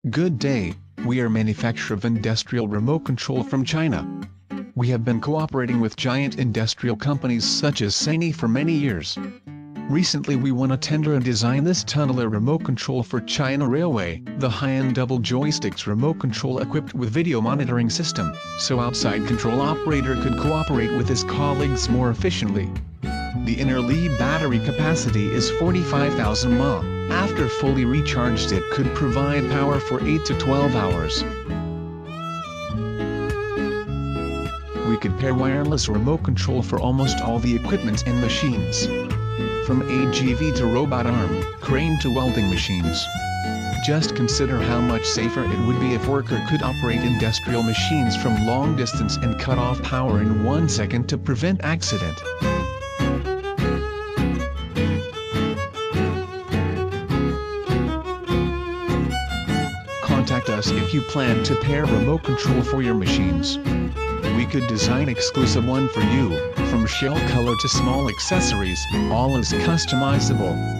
Good day, we are manufacturer of industrial remote control from China. We have been cooperating with giant industrial companies such as Sany for many years. Recently we won a tender and designed this tunneler remote control for China Railway, the high-end double joysticks remote control equipped with video monitoring system, so outside control operator could cooperate with his colleagues more efficiently. The inner lead battery capacity is 45,000 mAh. After fully recharged it could provide power for 8 to 12 hours. We could pair wireless remote control for almost all the equipment and machines. From AGV to robot arm, crane to welding machines. Just consider how much safer it would be if worker could operate industrial machines from long distance and cut off power in 1 second to prevent accident. Contact us if you plan to pair remote control for your machines. We could design exclusive one for you, from shell color to small accessories, all is customizable.